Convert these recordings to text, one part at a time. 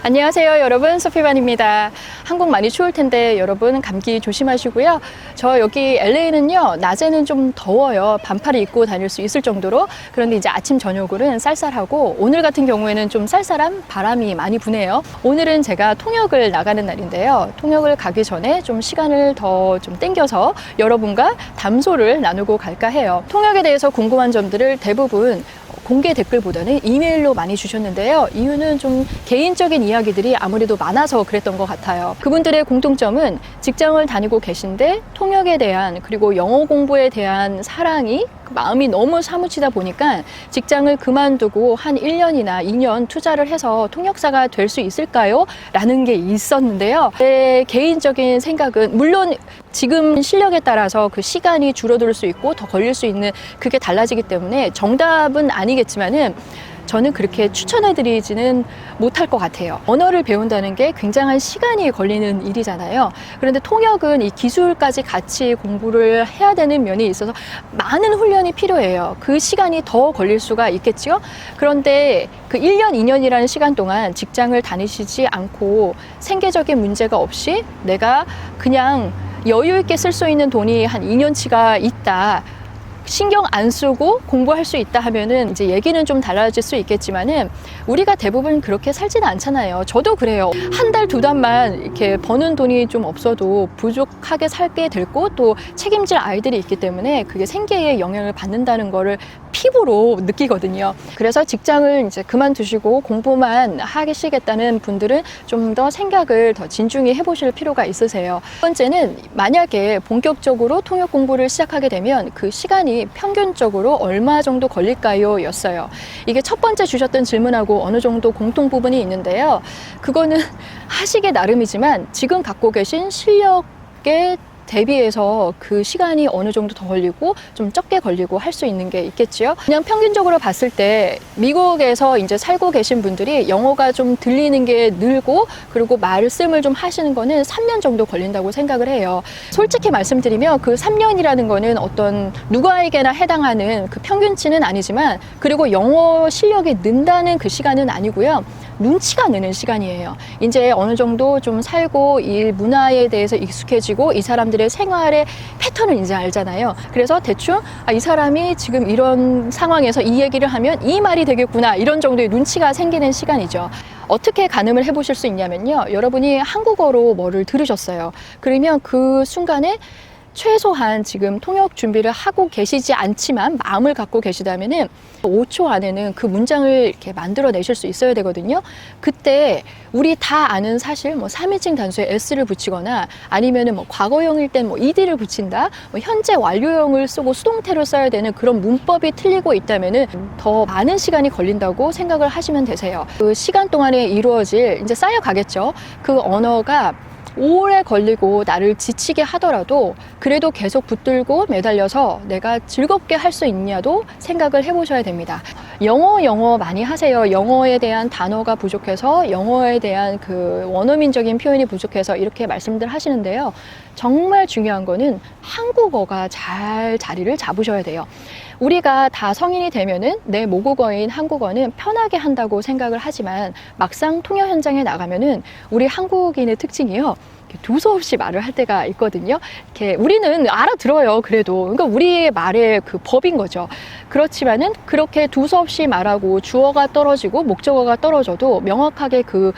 안녕하세요 여러분, 소피반입니다. 한국 많이 추울 텐데 여러분 감기 조심하시고요. 저 여기 LA는요 낮에는 좀 더워요. 반팔을 입고 다닐 수 있을 정도로. 그런데 이제 아침 저녁으로는 쌀쌀하고, 오늘 같은 경우에는 좀 쌀쌀한 바람이 많이 부네요. 오늘은 제가 통역을 나가는 날인데요, 통역을 가기 전에 좀 시간을 더 좀 땡겨서 여러분과 담소를 나누고 갈까 해요. 통역에 대해서 궁금한 점들을 대부분 공개 댓글보다는 이메일로 많이 주셨는데요. 이유는 좀 개인적인 이야기들이 아무래도 많아서 그랬던 것 같아요. 그분들의 공통점은 직장을 다니고 계신데 통역에 대한, 그리고 영어 공부에 대한 사랑이, 마음이 너무 사무치다 보니까 직장을 그만두고 한 1년이나 2년 투자를 해서 통역사가 될 수 있을까요? 라는 게 있었는데요. 제 개인적인 생각은, 물론 지금 실력에 따라서 그 시간이 줄어들 수 있고 더 걸릴 수 있는, 그게 달라지기 때문에 정답은 아니겠지만은 저는 그렇게 추천해드리지는 못할 것 같아요. 언어를 배운다는 게 굉장한 시간이 걸리는 일이잖아요. 그런데 통역은 이 기술까지 같이 공부를 해야 되는 면이 있어서 많은 훈련이 필요해요. 그 시간이 더 걸릴 수가 있겠죠. 그런데 그 1년, 2년이라는 시간 동안 직장을 다니시지 않고 생계적인 문제가 없이 내가 그냥 여유 있게 쓸 수 있는 돈이 한 2년치가 있다, 신경 안 쓰고 공부할 수 있다 하면은 이제 얘기는 좀 달라질 수 있겠지만은, 우리가 대부분 그렇게 살지는 않잖아요. 저도 그래요. 한 달, 두 달만 이렇게 버는 돈이 좀 없어도 부족하게 살게 되고, 또 책임질 아이들이 있기 때문에 그게 생계에 영향을 받는다는 거를 피부로 느끼거든요. 그래서 직장을 이제 그만두시고 공부만 하시겠다는 분들은 좀 더 생각을 더 진중히 해보실 필요가 있으세요. 첫 번째는, 만약에 본격적으로 통역 공부를 시작하게 되면 그 시간이 평균적으로 얼마 정도 걸릴까요? 였어요. 이게 첫 번째 주셨던 질문하고 어느 정도 공통 부분이 있는데요. 그거는 하시기 나름이지만 지금 갖고 계신 실력에 대비해서 그 시간이 어느 정도 더 걸리고 좀 적게 걸리고 할 수 있는 게 있겠지요. 그냥 평균적으로 봤을 때 미국에서 이제 살고 계신 분들이 영어가 좀 들리는 게 늘고, 그리고 말씀을 좀 하시는 거는 3년 정도 걸린다고 생각을 해요. 솔직히 말씀드리면 그 3년이라는 거는 어떤 누구에게나 해당하는 그 평균치는 아니지만, 그리고 영어 실력이 는다는 그 시간은 아니고요, 눈치가 느는 시간이에요. 이제 어느 정도 좀 살고 이 문화에 대해서 익숙해지고 이 사람들의 생활의 패턴을 이제 알잖아요. 그래서 대충 이 사람이 지금 이런 상황에서 이 얘기를 하면 이 말이 되겠구나, 이런 정도의 눈치가 생기는 시간이죠. 어떻게 가늠을 해보실 수 있냐면요, 여러분이 한국어로 뭐를 들으셨어요. 그러면 그 순간에 최소한 지금 통역 준비를 하고 계시지 않지만 마음을 갖고 계시다면은 5초 안에는 그 문장을 이렇게 만들어내실 수 있어야 되거든요. 그때 우리 다 아는 사실, 뭐 3인칭 단수에 s를 붙이거나, 아니면은 뭐 과거형일 땐 뭐 ed를 붙인다, 뭐 현재 완료형을 쓰고 수동태로 써야 되는 그런 문법이 틀리고 있다면은 더 많은 시간이 걸린다고 생각을 하시면 되세요. 그 시간 동안에 이루어질, 이제 쌓여가겠죠. 그 언어가 오래 걸리고 나를 지치게 하더라도 그래도 계속 붙들고 매달려서 내가 즐겁게 할 수 있냐도 생각을 해보셔야 됩니다. 영어 많이 하세요. 영어에 대한 단어가 부족해서, 영어에 대한 그 원어민적인 표현이 부족해서 이렇게 말씀들 하시는데요. 정말 중요한 거는 한국어가 잘 자리를 잡으셔야 돼요. 우리가 다 성인이 되면은 내 모국어인 한국어는 편하게 한다고 생각을 하지만, 막상 통역 현장에 나가면은 우리 한국인의 특징이요, 두서없이 말을 할 때가 있거든요. 이렇게 우리는 알아들어요. 그래도 그러니까 우리의 말의 그 법인 거죠. 그렇지만은 그렇게 두서없이 말하고 주어가 떨어지고 목적어가 떨어져도 명확하게 그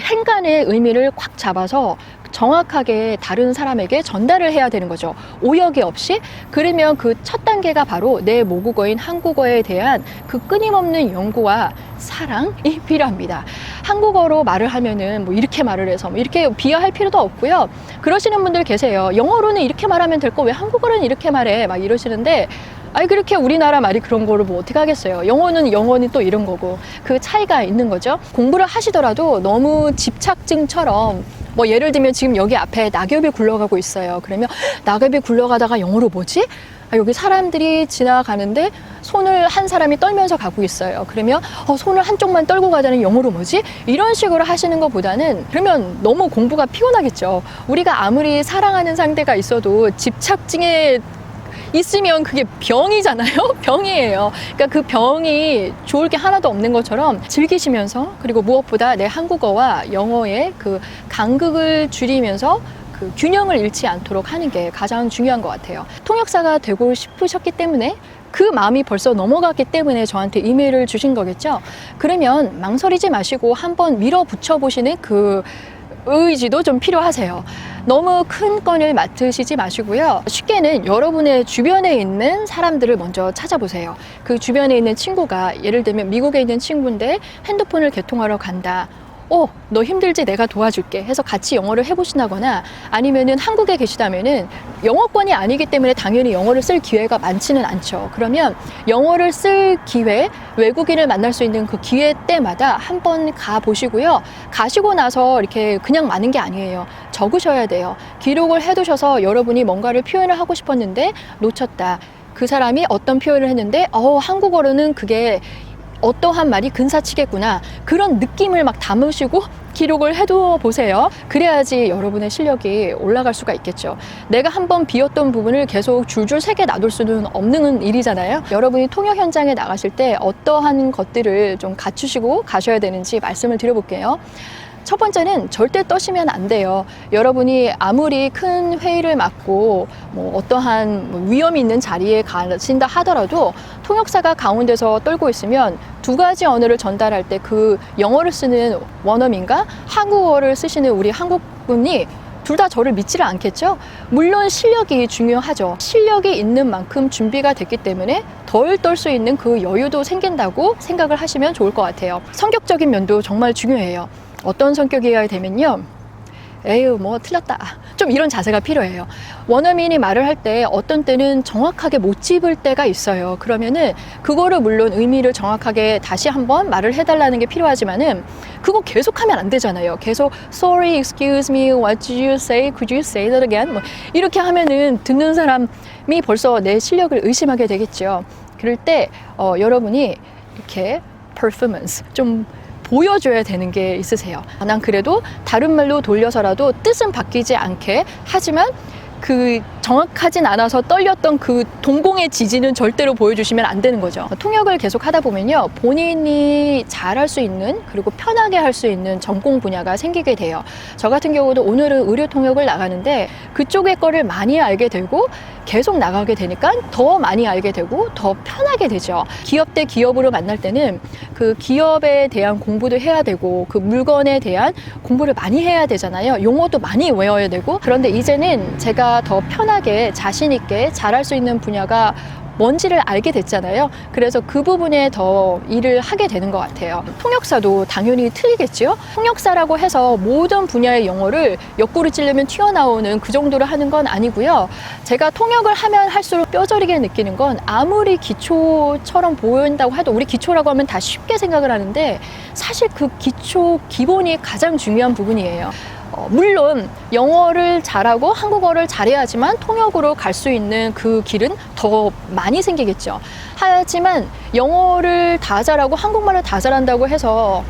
행간의 의미를 꽉 잡아서 정확하게 다른 사람에게 전달을 해야 되는 거죠. 오역이 없이. 그러면 그 첫 단계가 바로 내 모국어인 한국어에 대한 그 끊임없는 연구와 사랑이 필요합니다. 한국어로 말을 하면은 뭐 이렇게 말을 해서 뭐 이렇게 비하할 필요도 없고요. 그러시는 분들 계세요. 영어로는 이렇게 말하면 될 거 왜 한국어로는 이렇게 말해? 막 이러시는데, 아니 그렇게 우리나라 말이 그런 거를 뭐 어떻게 하겠어요. 영어는 또 이런 거고, 그 차이가 있는 거죠. 공부를 하시더라도 너무 집착증처럼, 뭐 예를 들면 지금 여기 앞에 낙엽이 굴러가고 있어요. 그러면 낙엽이 굴러가다가 영어로 뭐지? 여기 사람들이 지나가는데 손을 한 사람이 떨면서 가고 있어요. 그러면 손을 한쪽만 떨고 가자는 영어로 뭐지? 이런 식으로 하시는 것보다는, 그러면 너무 공부가 피곤하겠죠. 우리가 아무리 사랑하는 상대가 있어도 집착증에 있으면 그게 병이잖아요. 병이에요. 그러니까 그 병이 좋을 게 하나도 없는 것처럼 즐기시면서, 그리고 무엇보다 내 한국어와 영어의 그 간극을 줄이면서 그 균형을 잃지 않도록 하는 게 가장 중요한 것 같아요. 통역사가 되고 싶으셨기 때문에, 그 마음이 벌써 넘어갔기 때문에 저한테 이메일을 주신 거겠죠. 그러면 망설이지 마시고 한번 밀어붙여 보시는 그 의지도 좀 필요하세요. 너무 큰 건을 맡으시지 마시고요. 쉽게는 여러분의 주변에 있는 사람들을 먼저 찾아보세요. 그 주변에 있는 친구가, 예를 들면 미국에 있는 친구인데 핸드폰을 개통하러 간다. 너 힘들지? 내가 도와줄게 해서 같이 영어를 해보신다거나, 아니면은 한국에 계시다면은 영어권이 아니기 때문에 당연히 영어를 쓸 기회가 많지는 않죠. 그러면 영어를 쓸 기회, 외국인을 만날 수 있는 그 기회 때마다 한번 가보시고요. 가시고 나서 이렇게 그냥 마는 게 아니에요. 적으셔야 돼요. 기록을 해두셔서 여러분이 뭔가를 표현을 하고 싶었는데 놓쳤다. 그 사람이 어떤 표현을 했는데 한국어로는 그게 어떠한 말이 근사치겠구나, 그런 느낌을 막 담으시고 기록을 해두어 보세요. 그래야지 여러분의 실력이 올라갈 수가 있겠죠. 내가 한번 비웠던 부분을 계속 줄줄 새겨 놔둘 수는 없는 일이잖아요. 여러분이 통역 현장에 나가실 때 어떠한 것들을 좀 갖추시고 가셔야 되는지 말씀을 드려볼게요. 첫 번째는 절대 떠시면 안 돼요. 여러분이 아무리 큰 회의를 맡고 어떠한 위험 있는 자리에 가신다 하더라도 통역사가 가운데서 떨고 있으면 두 가지 언어를 전달할 때 그 영어를 쓰는 원어민과 한국어를 쓰시는 우리 한국분이 둘 다 저를 믿지를 않겠죠? 물론 실력이 중요하죠. 실력이 있는 만큼 준비가 됐기 때문에 덜 떨 수 있는 그 여유도 생긴다고 생각을 하시면 좋을 것 같아요. 성격적인 면도 정말 중요해요. 어떤 성격이어야 되면요, 에휴 틀렸다, 좀 이런 자세가 필요해요. 원어민이 말을 할 때 어떤 때는 정확하게 못 짚을 때가 있어요. 그러면은 그거를 물론 의미를 정확하게 다시 한번 말을 해달라는 게 필요하지만은 그거 계속하면 안 되잖아요. 계속 sorry, excuse me, what did you say, could you say that again, 이렇게 하면은 듣는 사람이 벌써 내 실력을 의심하게 되겠죠. 그럴 때 여러분이 이렇게 performance 좀 보여줘야 되는 게 있으세요. 난 그래도 다른 말로 돌려서라도 뜻은 바뀌지 않게, 하지만 그 정확하진 않아서 떨렸던 그 동공의 지지는 절대로 보여주시면 안 되는 거죠. 통역을 계속 하다 보면요, 본인이 잘할 수 있는, 그리고 편하게 할 수 있는 전공 분야가 생기게 돼요. 저 같은 경우도 오늘은 의료 통역을 나가는데 그쪽의 거를 많이 알게 되고 계속 나가게 되니까 더 많이 알게 되고 더 편하게 되죠. 기업 대 기업으로 만날 때는 그 기업에 대한 공부도 해야 되고 그 물건에 대한 공부를 많이 해야 되잖아요. 용어도 많이 외워야 되고. 그런데 이제는 제가 더 편하게 자신 있게 잘할 수 있는 분야가 뭔지를 알게 됐잖아요. 그래서 그 부분에 더 일을 하게 되는 것 같아요. 통역사도 당연히 틀리겠죠. 통역사라고 해서 모든 분야의 영어를 옆구리 찌르면 튀어나오는 그 정도로 하는 건 아니고요. 제가 통역을 하면 할수록 뼈저리게 느끼는 건, 아무리 기초처럼 보인다고 해도, 우리 기초라고 하면 다 쉽게 생각을 하는데 사실 그 기초, 기본이 가장 중요한 부분이에요. 물론 영어를 잘하고 한국어를 잘해야지만 통역으로 갈 수 있는 그 길은 더 많이 생기겠죠. 하지만 영어를 다 잘하고 한국말을 다 잘한다고 해서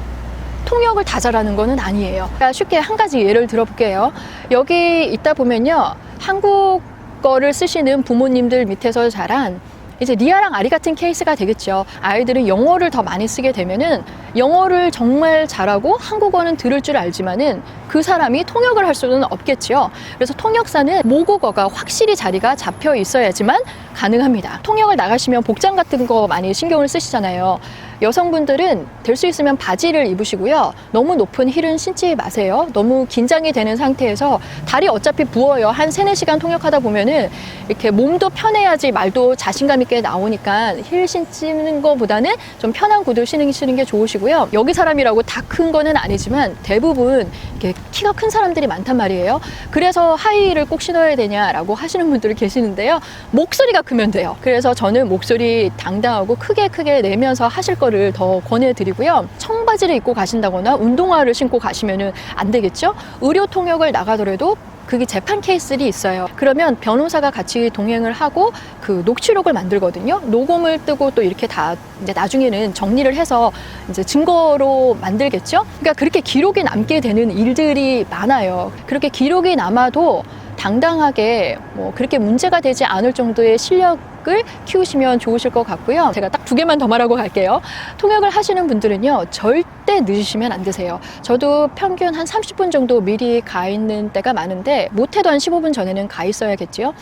통역을 다 잘하는 거는 아니에요. 그러니까 쉽게 한 가지 예를 들어볼게요. 여기 있다 보면요, 한국어를 쓰시는 부모님들 밑에서 자란 이제 리아랑 아리 같은 케이스가 되겠죠. 아이들은 영어를 더 많이 쓰게 되면은 영어를 정말 잘하고 한국어는 들을 줄 알지만은 그 사람이 통역을 할 수는 없겠죠. 그래서 통역사는 모국어가 확실히 자리가 잡혀 있어야지만 가능합니다. 통역을 나가시면 복장 같은 거 많이 신경을 쓰시잖아요. 여성분들은 될 수 있으면 바지를 입으시고요. 너무 높은 힐은 신지 마세요. 너무 긴장이 되는 상태에서 다리 어차피 부어요. 한 3-4시간 통역하다 보면은 이렇게 몸도 편해야지 말도 자신감 있게 나오니까 힐 신는 거보다는 좀 편한 구두 신으시는 게 좋으시고요. 여기 사람이라고 다 큰 거는 아니지만 대부분 이렇게 키가 큰 사람들이 많단 말이에요. 그래서 하이힐을 꼭 신어야 되냐라고 하시는 분들이 계시는데요. 목소리가 크면 돼요. 그래서 저는 목소리 당당하고 크게 내면서 하실 거를 더 권해드리고요. 청바지를 입고 가신다거나 운동화를 신고 가시면은 안 되겠죠? 의료 통역을 나가더라도 그게 재판 케이스들이 있어요. 그러면 변호사가 같이 동행을 하고 그 녹취록을 만들거든요. 녹음을 뜨고 또 이렇게 다 이제 나중에는 정리를 해서 이제 증거로 만들겠죠. 그러니까 그렇게 기록이 남게 되는 일들이 많아요. 그렇게 기록이 남아도 당당하게 뭐 그렇게 문제가 되지 않을 정도의 실력을 키우시면 좋으실 것 같고요. 제가 딱 2개만 더 말하고 갈게요. 통역을 하시는 분들은요, 절대 늦으시면 안 되세요. 저도 평균 한 30분 정도 미리 가 있는 때가 많은데, 못해도 한 15분 전에는 가 있어야겠죠.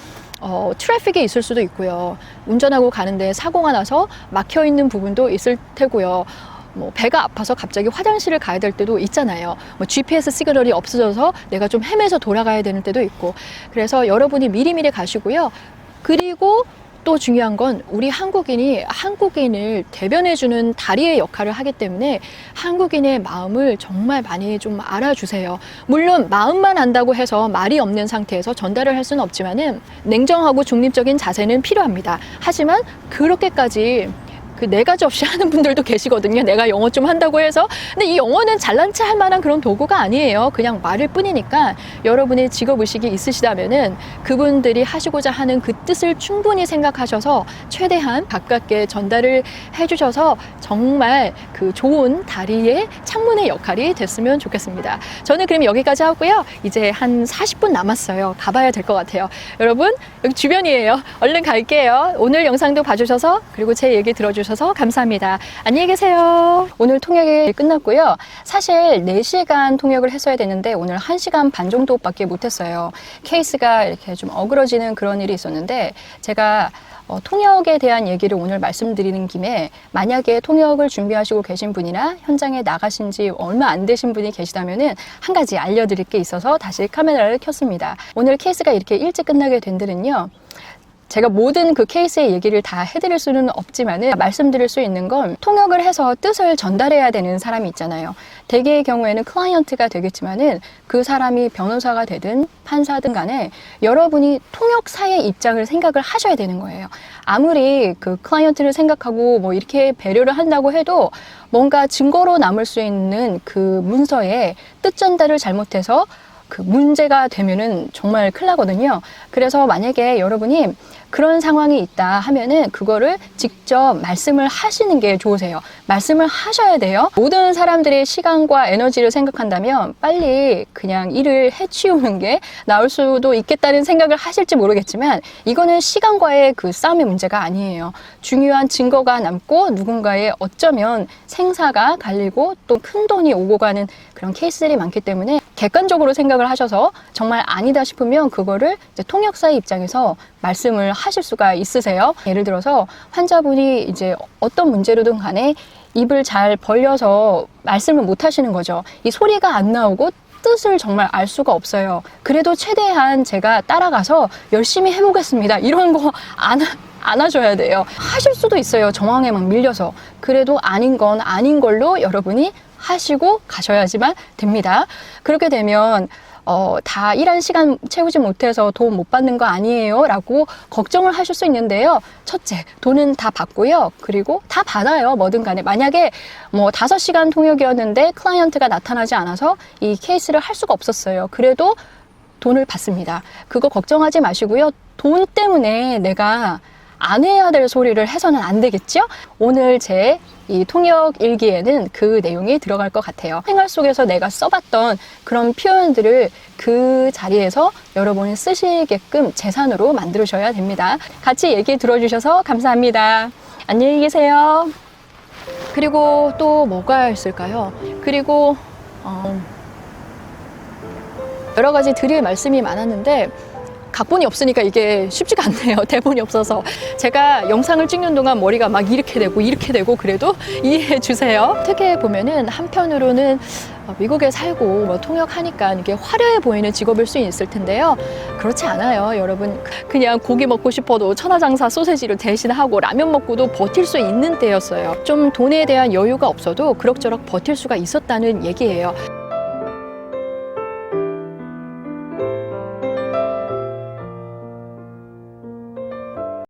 트래픽이 있을 수도 있고요. 운전하고 가는데 사고가 나서 막혀 있는 부분도 있을 테고요. 뭐 배가 아파서 갑자기 화장실을 가야 될 때도 있잖아요. 뭐 GPS 시그널이 없어져서 내가 좀 헤매서 돌아가야 되는 때도 있고. 그래서 여러분이 미리미리 가시고요. 그리고 또 중요한 건 우리 한국인이 한국인을 대변해주는 다리의 역할을 하기 때문에 한국인의 마음을 정말 많이 좀 알아주세요. 물론 마음만 안다고 해서 말이 없는 상태에서 전달을 할 수는 없지만은 냉정하고 중립적인 자세는 필요합니다. 하지만 그렇게까지 그 4가지 없이 하는 분들도 계시거든요. 내가 영어 좀 한다고 해서. 근데 이 영어는 잘난 체 할 만한 그런 도구가 아니에요. 그냥 말일 뿐이니까 여러분의 직업의식이 있으시다면은 그분들이 하시고자 하는 그 뜻을 충분히 생각하셔서 최대한 가깝게 전달을 해주셔서 정말 그 좋은 다리의 창문의 역할이 됐으면 좋겠습니다. 저는 그럼 여기까지 하고요. 이제 한 40분 남았어요. 가봐야 될 것 같아요. 여러분, 여기 주변이에요. 얼른 갈게요. 오늘 영상도 봐주셔서, 그리고 제 얘기 들어주셔서 감사합니다. 안녕히 계세요. 오늘 통역이 끝났고요. 사실 4시간 통역을 했어야 되는데 오늘 1시간 반 정도밖에 못했어요. 케이스가 이렇게 좀 어그러지는 그런 일이 있었는데, 제가 통역에 대한 얘기를 오늘 말씀드리는 김에 만약에 통역을 준비하시고 계신 분이나 현장에 나가신 지 얼마 안 되신 분이 계시다면은 한 가지 알려드릴 게 있어서 다시 카메라를 켰습니다. 오늘 케이스가 이렇게 일찍 끝나게 된 데는요, 제가 모든 그 케이스의 얘기를 다 해드릴 수는 없지만은 말씀드릴 수 있는 건, 통역을 해서 뜻을 전달해야 되는 사람이 있잖아요. 대개의 경우에는 클라이언트가 되겠지만은 그 사람이 변호사가 되든 판사든 간에 여러분이 통역사의 입장을 생각을 하셔야 되는 거예요. 아무리 그 클라이언트를 생각하고 뭐 이렇게 배려를 한다고 해도 뭔가 증거로 남을 수 있는 그 문서에 뜻 전달을 잘못해서 그 문제가 되면은 정말 큰일 나거든요. 그래서 만약에 여러분이 그런 상황이 있다 하면은 그거를 직접 말씀을 하시는 게 좋으세요. 말씀을 하셔야 돼요. 모든 사람들의 시간과 에너지를 생각한다면 빨리 그냥 일을 해치우는 게 나을 수도 있겠다는 생각을 하실지 모르겠지만, 이거는 시간과의 그 싸움의 문제가 아니에요. 중요한 증거가 남고 누군가의 어쩌면 생사가 갈리고 또 큰 돈이 오고 가는 그런 케이스들이 많기 때문에 객관적으로 생각을 하셔서 정말 아니다 싶으면 그거를 이제 통역사의 입장에서 말씀을 하실 수가 있으세요. 예를 들어서 환자분이 이제 어떤 문제로든 간에 입을 잘 벌려서 말씀을 못 하시는 거죠. 이 소리가 안 나오고 뜻을 정말 알 수가 없어요. 그래도 최대한 제가 따라가서 열심히 해보겠습니다. 이런 거 안아줘야 돼요. 하실 수도 있어요. 정황에 막 밀려서. 그래도 아닌 건 아닌 걸로 여러분이 하시고 가셔야지만 됩니다. 그렇게 되면 다 일한 시간 채우지 못해서 돈 못 받는 거 아니에요? 라고 걱정을 하실 수 있는데요. 첫째, 돈은 다 받고요. 그리고 다 받아요. 뭐든 간에. 만약에 뭐 5시간 통역이었는데 클라이언트가 나타나지 않아서 이 케이스를 할 수가 없었어요. 그래도 돈을 받습니다. 그거 걱정하지 마시고요. 돈 때문에 내가 안 해야 될 소리를 해서는 안 되겠죠? 오늘 제 이 통역 일기에는 그 내용이 들어갈 것 같아요. 생활 속에서 내가 써봤던 그런 표현들을 그 자리에서 여러분이 쓰시게끔 재산으로 만들으셔야 됩니다. 같이 얘기 들어주셔서 감사합니다. 안녕히 계세요. 그리고 또 뭐가 있을까요? 그리고 여러 가지 드릴 말씀이 많았는데 각본이 없으니까 이게 쉽지가 않네요. 대본이 없어서. 제가 영상을 찍는 동안 머리가 막 이렇게 되고 그래도 이해해 주세요. 어떻게 보면은 한편으로는 미국에 살고 뭐 통역하니까 이게 화려해 보이는 직업일 수 있을 텐데요. 그렇지 않아요, 여러분. 그냥 고기 먹고 싶어도 천하장사 소세지를 대신하고 라면 먹고도 버틸 수 있는 때였어요. 좀 돈에 대한 여유가 없어도 그럭저럭 버틸 수가 있었다는 얘기예요.